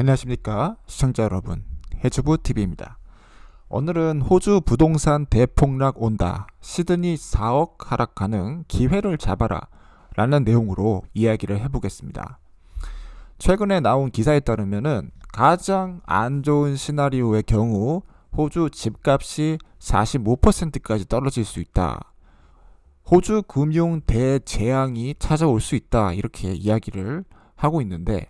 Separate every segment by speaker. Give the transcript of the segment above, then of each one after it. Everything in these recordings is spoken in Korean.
Speaker 1: 안녕하십니까 시청자 여러분, 해주부TV입니다. 오늘은 호주 부동산 대폭락 온다, 시드니 4억 하락 가능, 기회를 잡아라 라는 내용으로 이야기를 해보겠습니다. 최근에 나온 기사에 따르면 가장 안 좋은 시나리오의 경우 호주 집값이 45%까지 떨어질 수 있다, 호주 금융 대재앙이 찾아올 수 있다, 이렇게 이야기를 하고 있는데,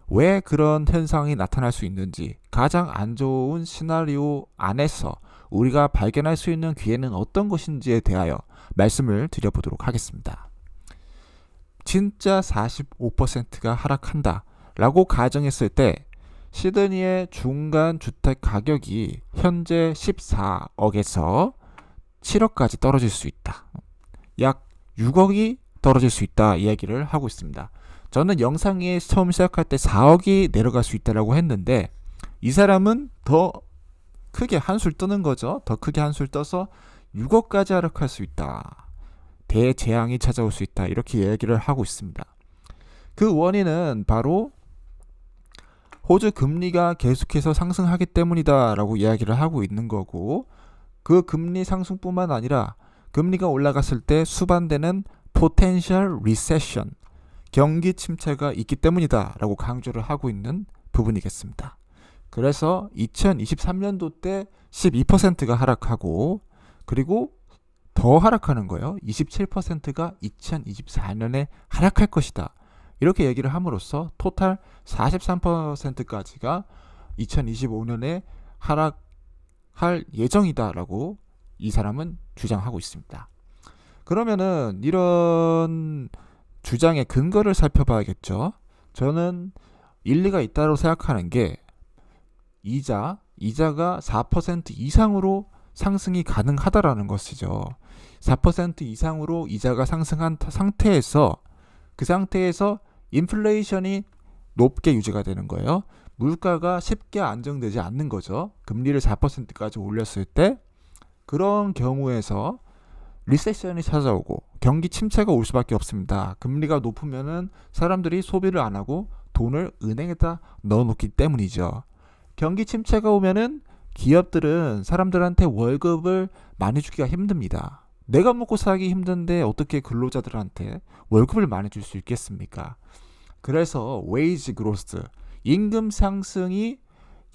Speaker 1: 왜 그런 현상이 나타날 수 있는지, 가장 안 좋은 시나리오 안에서 우리가 발견할 수 있는 기회는 어떤 것인지에 대하여 말씀을 드려보도록 하겠습니다. 진짜 45%가 하락한다 라고 가정했을 때 시드니의 중간 주택 가격이 현재 14억에서 7억까지 떨어질 수 있다, 약 6억이 떨어질 수 있다 이야기를 하고 있습니다. 저는 영상에 처음 시작할 때 4억이 내려갈 수 있다고 했는데, 이 사람은 더 크게 한술 뜨는 거죠. 더 크게 한술 떠서 6억까지 하락할 수 있다, 대재앙이 찾아올 수 있다, 이렇게 얘기를 하고 있습니다. 그 원인은 바로 호주 금리가 계속해서 상승하기 때문이다 라고 이야기를 하고 있는 거고, 그 금리 상승뿐만 아니라 금리가 올라갔을 때 수반되는 potential recession, 경기 침체가 있기 때문이다 라고 강조를 하고 있는 부분이겠습니다. 그래서 2023년도 때 12%가 하락하고, 그리고 더 하락하는 거예요. 27%가 2024년에 하락할 것이다, 이렇게 얘기를 함으로써 토탈 43%까지가 2025년에 하락할 예정이다 라고 이 사람은 주장하고 있습니다. 그러면은 이런 주장의 근거를 살펴봐야겠죠. 저는 일리가 있다고 생각하는 게, 이자가 4% 이상으로 상승이 가능하다라는 것이죠. 4% 이상으로 이자가 상승한 상태에서, 그 상태에서 인플레이션이 높게 유지가 되는 거예요. 물가가 쉽게 안정되지 않는 거죠. 금리를 4%까지 올렸을 때 그런 경우에서 리세션이 찾아오고 경기 침체가 올 수밖에 없습니다. 금리가 높으면은 사람들이 소비를 안 하고 돈을 은행에다 넣어놓기 때문이죠. 경기 침체가 오면은 기업들은 사람들한테 월급을 많이 주기가 힘듭니다. 내가 먹고 살기 힘든데 어떻게 근로자들한테 월급을 많이 줄 수 있겠습니까? 그래서 웨이지 그로스, 임금 상승이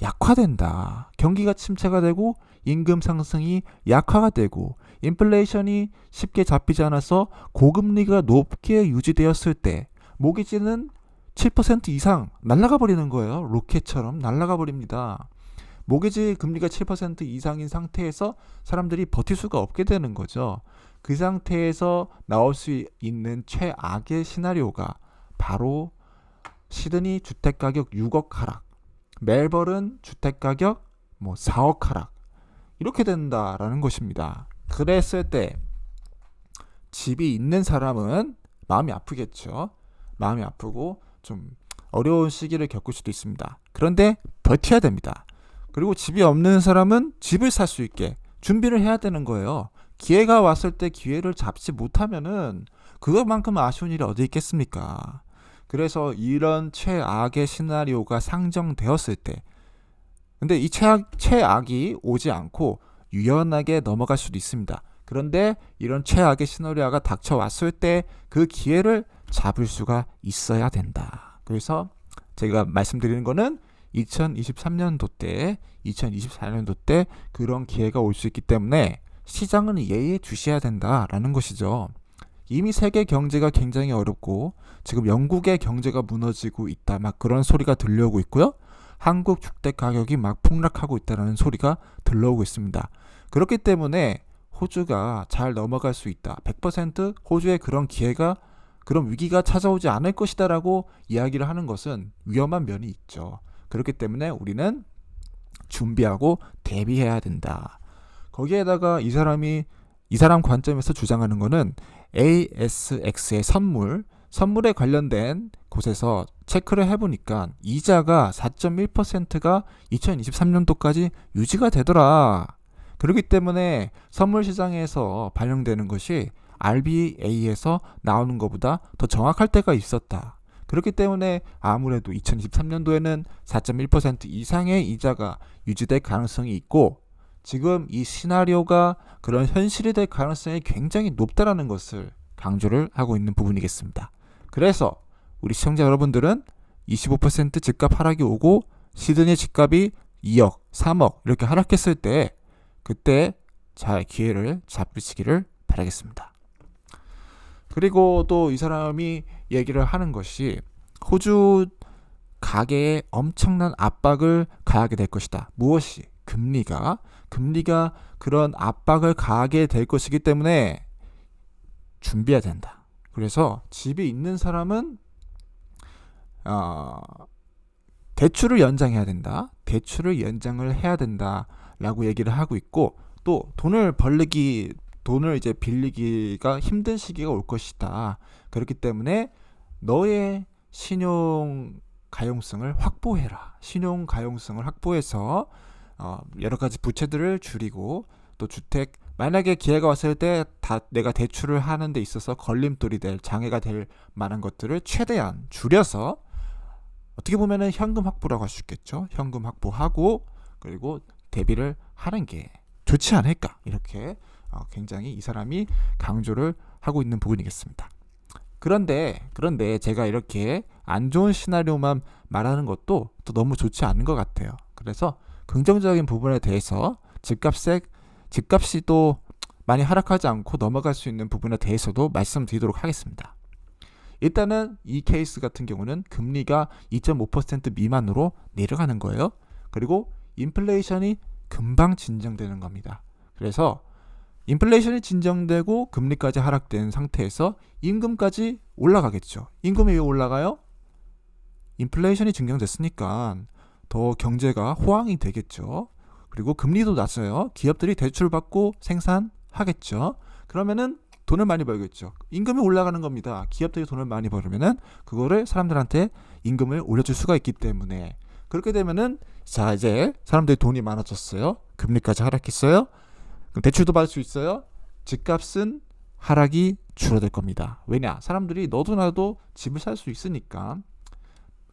Speaker 1: 약화된다. 경기가 침체가 되고 임금 상승이 약화가 되고 인플레이션이 쉽게 잡히지 않아서 고금리가 높게 유지되었을 때 모기지는 7% 이상 날아가 버리는 거예요. 로켓처럼 날아가 버립니다. 모기지 금리가 7% 이상인 상태에서 사람들이 버틸 수가 없게 되는 거죠. 그 상태에서 나올 수 있는 최악의 시나리오가 바로 시드니 주택가격 6억 하락, 멜버른 주택가격 4억 하락, 이렇게 된다라는 것입니다. 그랬을 때 집이 있는 사람은 마음이 아프겠죠. 마음이 아프고 좀 어려운 시기를 겪을 수도 있습니다. 그런데 버텨야 됩니다. 그리고 집이 없는 사람은 집을 살 수 있게 준비를 해야 되는 거예요. 기회가 왔을 때 기회를 잡지 못하면은 그것만큼 아쉬운 일이 어디 있겠습니까? 그래서 이런 최악의 시나리오가 상정되었을 때, 근데 이 최악이 오지 않고 유연하게 넘어갈 수도 있습니다. 그런데 이런 최악의 시나리오가 닥쳐왔을 때 그 기회를 잡을 수가 있어야 된다. 그래서 제가 말씀드리는 거는 2023년도 때, 2024년도 때 그런 기회가 올 수 있기 때문에 시장은 예의주시해야 된다라는 것이죠. 이미 세계 경제가 굉장히 어렵고 지금 영국의 경제가 무너지고 있다, 막 그런 소리가 들려오고 있고요. 한국 주택 가격이 막 폭락하고 있다는 소리가 들려오고 있습니다. 그렇기 때문에 호주가 잘 넘어갈 수 있다, 100% 호주에 그런 기회가, 그런 위기가 찾아오지 않을 것이다 라고 이야기를 하는 것은 위험한 면이 있죠. 그렇기 때문에 우리는 준비하고 대비해야 된다. 거기에다가 이 사람 관점에서 주장하는 거는 ASX의 선물에 관련된 곳에서 체크를 해보니까 이자가 4.1%가 2023년도까지 유지가 되더라. 그렇기 때문에 선물 시장에서 반영되는 것이 RBA에서 나오는 것보다 더 정확할 때가 있었다. 그렇기 때문에 아무래도 2023년도에는 4.1% 이상의 이자가 유지될 가능성이 있고, 지금 이 시나리오가 그런 현실이 될 가능성이 굉장히 높다라는 것을 강조를 하고 있는 부분이겠습니다. 그래서 우리 시청자 여러분들은 25% 집값 하락이 오고 시드니 집값이 2억, 3억 이렇게 하락했을 때 그때 잘 기회를 잡으시기를 바라겠습니다. 그리고 또 이 사람이 얘기를 하는 것이 호주 가계에 엄청난 압박을 가하게 될 것이다. 무엇이? 금리가 그런 압박을 가하게 될 것이기 때문에 준비해야 된다. 그래서 집이 있는 사람은 대출을 연장해야 된다. 대출을 연장을 해야 된다라고 얘기를 하고 있고, 또 돈을 이제 빌리기가 힘든 시기가 올 것이다. 그렇기 때문에 너의 신용 가용성을 확보해라. 신용 가용성을 확보해서 여러 가지 부채들을 줄이고, 또 주택 만약에 기회가 왔을 때 내가 대출을 하는 데 있어서 걸림돌이 될 장애가 될 만한 것들을 최대한 줄여서, 어떻게 보면은 현금 확보라고 할 수 있겠죠. 현금 확보하고 그리고 대비를 하는 게 좋지 않을까, 이렇게 굉장히 이 사람이 강조를 하고 있는 부분이겠습니다. 그런데 제가 이렇게 안 좋은 시나리오만 말하는 것도 또 너무 좋지 않은 것 같아요. 그래서 긍정적인 부분에 대해서 집값이 또 많이 하락하지 않고 넘어갈 수 있는 부분에 대해서도 말씀드리도록 하겠습니다. 일단은 이 케이스 같은 경우는 금리가 2.5% 미만으로 내려가는 거예요. 그리고 인플레이션이 금방 진정되는 겁니다. 그래서 인플레이션이 진정되고 금리까지 하락된 상태에서 임금까지 올라가겠죠. 임금이 왜 올라가요? 인플레이션이 진정됐으니까 더 경제가 호황이 되겠죠. 그리고 금리도 낮아요. 기업들이 대출 받고 생산하겠죠. 그러면은 돈을 많이 벌겠죠. 임금이 올라가는 겁니다. 기업들이 돈을 많이 벌으면은 그거를 사람들한테 임금을 올려줄 수가 있기 때문에, 그렇게 되면은 자, 이제 사람들이 돈이 많아졌어요. 금리까지 하락했어요. 그럼 대출도 받을 수 있어요. 집값은 하락이 줄어들 겁니다. 왜냐? 사람들이 너도 나도 집을 살 수 있으니까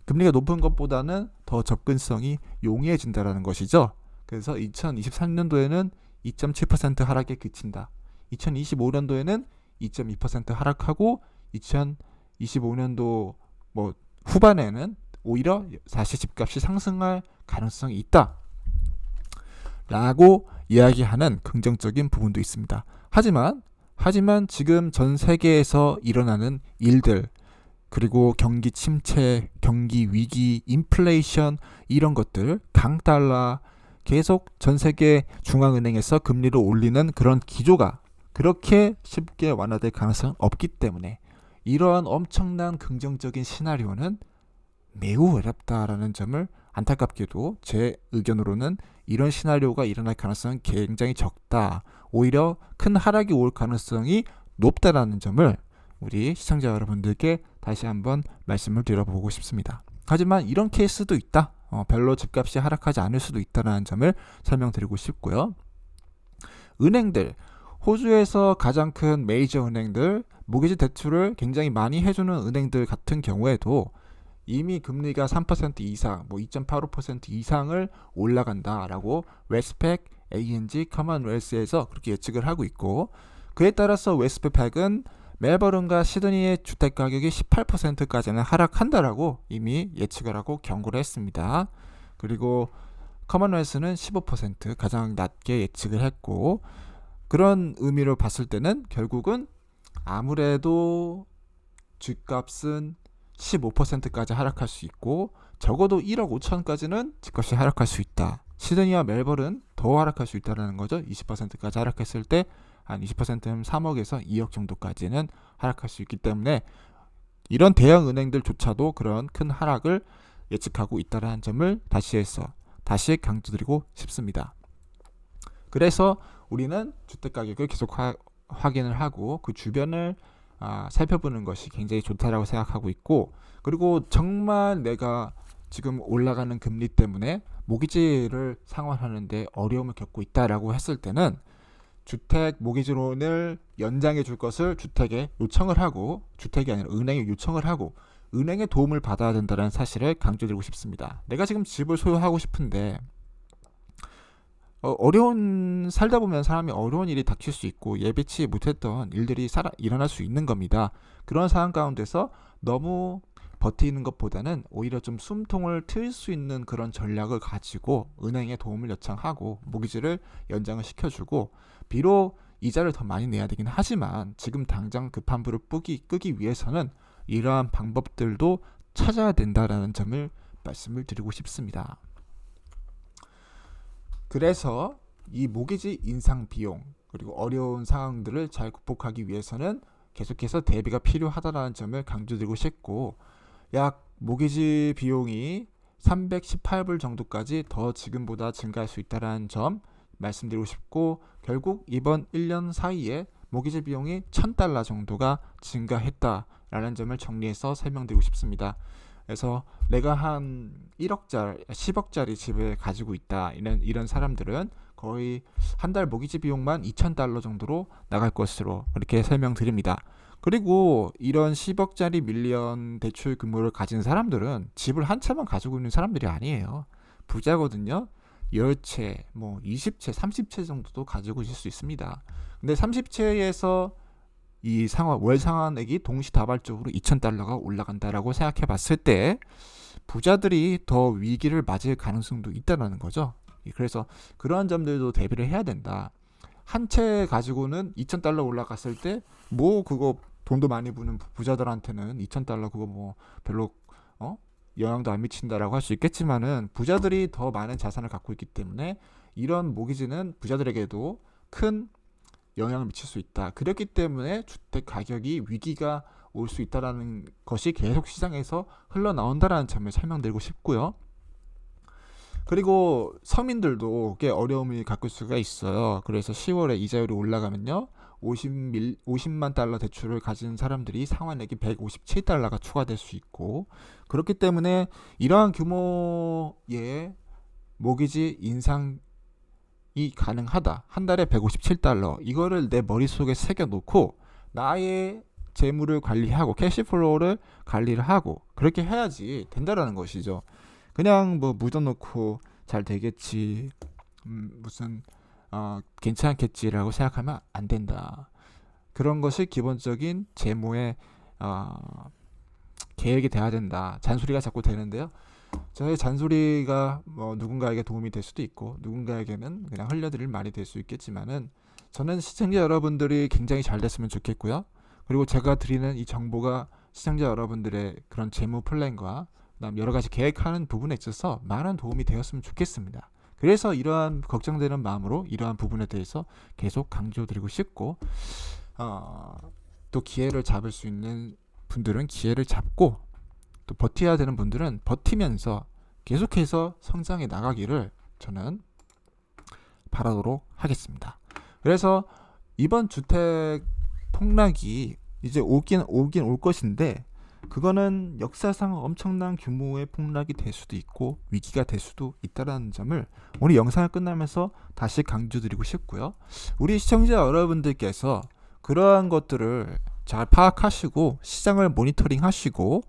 Speaker 1: 금리가 높은 것보다는 더 접근성이 용이해진다라는 것이죠. 그래서 2023년도에는 2.7% 하락에 그친다. 2025년도에는 2.2% 하락하고 2025년도 후반에는 오히려 다시 집값이 상승할 가능성이 있다 라고 이야기하는 긍정적인 부분도 있습니다. 하지만 지금 전 세계에서 일어나는 일들, 그리고 경기 침체, 경기 위기, 인플레이션, 이런 것들, 강달러, 계속 전 세계 중앙은행에서 금리를 올리는 그런 기조가 그렇게 쉽게 완화될 가능성은 없기 때문에 이러한 엄청난 긍정적인 시나리오는 매우 어렵다라는 점을, 안타깝게도 제 의견으로는 이런 시나리오가 일어날 가능성은 굉장히 적다. 오히려 큰 하락이 올 가능성이 높다라는 점을 우리 시청자 여러분들께 다시 한번 말씀을 드려보고 싶습니다. 하지만 이런 케이스도 있다. 별로 집값이 하락하지 않을 수도 있다는 점을 설명드리고 싶고요. 은행들, 호주에서 가장 큰 메이저 은행들, 모기지 대출을 굉장히 많이 해주는 은행들 같은 경우에도 이미 금리가 3% 이상, 2.85% 이상을 올라간다라고 웨스트팩, ANZ, 커먼웰스에서 그렇게 예측을 하고 있고, 그에 따라서 웨스트팩은 멜버른과 시드니의 주택 가격이 18%까지는 하락한다라고 이미 예측을 하고 경고를 했습니다. 그리고 커먼웰스는 15% 가장 낮게 예측을 했고, 그런 의미로 봤을 때는 결국은 아무래도 집값은 15%까지 하락할 수 있고, 적어도 1억 5천까지는 집값이 하락할 수 있다. 시드니와 멜버른 더 하락할 수 있다는 거죠. 20%까지 하락했을 때 한 20%는 3억에서 2억 정도까지는 하락할 수 있기 때문에 이런 대형 은행들조차도 그런 큰 하락을 예측하고 있다는 점을 다시 강조드리고 싶습니다. 그래서 우리는 주택가격을 계속 확인을 하고 그 주변을 살펴보는 것이 굉장히 좋다라고 생각하고 있고, 그리고 정말 내가 지금 올라가는 금리 때문에 모기지를 상환하는데 어려움을 겪고 있다라고 했을 때는 주택 모기지론을 연장해 줄 것을 주택에 요청을 하고, 주택이 아니라 은행에 요청을 하고, 은행의 도움을 받아야 된다는 사실을 강조드리고 싶습니다. 내가 지금 집을 소유하고 싶은데 어려운 살다 보면 사람이 어려운 일이 닥칠 수 있고 예비치 못했던 일들이 일어날 수 있는 겁니다. 그런 상황 가운데서 너무 버티는 것보다는 오히려 좀 숨통을 트일 수 있는 그런 전략을 가지고 은행에 도움을 요청하고 모기지를 연장을 시켜주고, 비록 이자를 더 많이 내야 되긴 하지만 지금 당장 급한 불을 끄기 위해서는 이러한 방법들도 찾아야 된다라는 점을 말씀을 드리고 싶습니다. 그래서 이 모기지 인상 비용 그리고 어려운 상황들을 잘 극복하기 위해서는 계속해서 대비가 필요하다는 점을 강조드리고 싶고, 약 모기지 비용이 318불 정도까지 더 지금보다 증가할 수 있다는 점 말씀드리고 싶고, 결국 이번 1년 사이에 모기지 비용이 $1,000 정도가 증가했다라는 점을 정리해서 설명드리고 싶습니다. 그래서 내가 한 1억짜리, 10억짜리 집을 가지고 있다, 이런 사람들은 거의 한 달 모기지 비용만 $2,000 정도로 나갈 것으로 그렇게 설명드립니다. 그리고 이런 10억짜리 밀리언 대출 규모를 가진 사람들은 집을 한 채만 가지고 있는 사람들이 아니에요. 부자거든요. 10채, 20채, 30채 정도도 가지고 있을 수 있습니다. 근데 30채에서 이 월 상환액이 동시다발적으로 $2,000가 올라간다라고 생각해 봤을 때 부자들이 더 위기를 맞을 가능성도 있다는 거죠. 그래서 그러한 점들도 대비를 해야 된다. 한 채 가지고는 $2,000 올라갔을 때 그거 돈도 많이 부는 부자들한테는 $2,000 그거 별로 영향도 안 미친다라고 할 수 있겠지만은, 부자들이 더 많은 자산을 갖고 있기 때문에 이런 모기지는 부자들에게도 큰 영향을 미칠 수 있다. 그렇기 때문에 주택 가격이 위기가 올 수 있다라는 것이 계속 시장에서 흘러나온다라는 점을 설명드리고 싶고요. 그리고 서민들도 꽤 어려움을 겪을 수가 있어요. 그래서 10월에 이자율이 올라가면요, $50만 대출을 가진 사람들이 상환액이 $157가 추가될 수 있고, 그렇기 때문에 이러한 규모의 모기지 인상이 가능하다. 한 달에 $157, 이거를 내 머릿속에 새겨놓고 나의 재물을 관리하고 캐시플로우를 관리를 하고 그렇게 해야지 된다라는 것이죠. 그냥 묻어놓고 잘 되겠지, 무슨 괜찮겠지라고 생각하면 안 된다. 그런 것이 기본적인 재무의 계획이 돼야 된다. 잔소리가 자꾸 되는데요. 저의 잔소리가 누군가에게 도움이 될 수도 있고 누군가에게는 그냥 흘려드릴 말이 될 수 있겠지만은, 저는 시청자 여러분들이 굉장히 잘 됐으면 좋겠고요. 그리고 제가 드리는 이 정보가 시청자 여러분들의 그런 재무 플랜과 그다음 여러 가지 계획하는 부분에 있어서 많은 도움이 되었으면 좋겠습니다. 그래서 이러한 걱정되는 마음으로 이러한 부분에 대해서 계속 강조드리고 싶고, 또 기회를 잡을 수 있는 분들은 기회를 잡고, 또 버텨야 되는 분들은 버티면서 계속해서 성장해 나가기를 저는 바라도록 하겠습니다. 그래서 이번 주택 폭락이 이제 오긴 올 것인데, 그거는 역사상 엄청난 규모의 폭락이 될 수도 있고 위기가 될 수도 있다는 점을 우리 영상을 끝나면서 다시 강조드리고 싶고요. 우리 시청자 여러분들께서 그러한 것들을 잘 파악하시고 시장을 모니터링 하시고,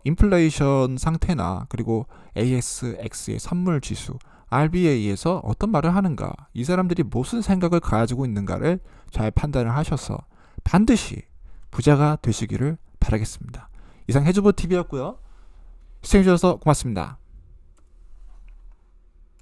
Speaker 1: 인플레이션 상태나 그리고 ASX의 선물 지수, RBA에서 어떤 말을 하는가, 이 사람들이 무슨 생각을 가지고 있는가를 잘 판단을 하셔서 반드시 부자가 되시기를 바라겠습니다. 이상 해주보 TV였고요. 시청해주셔서 고맙습니다.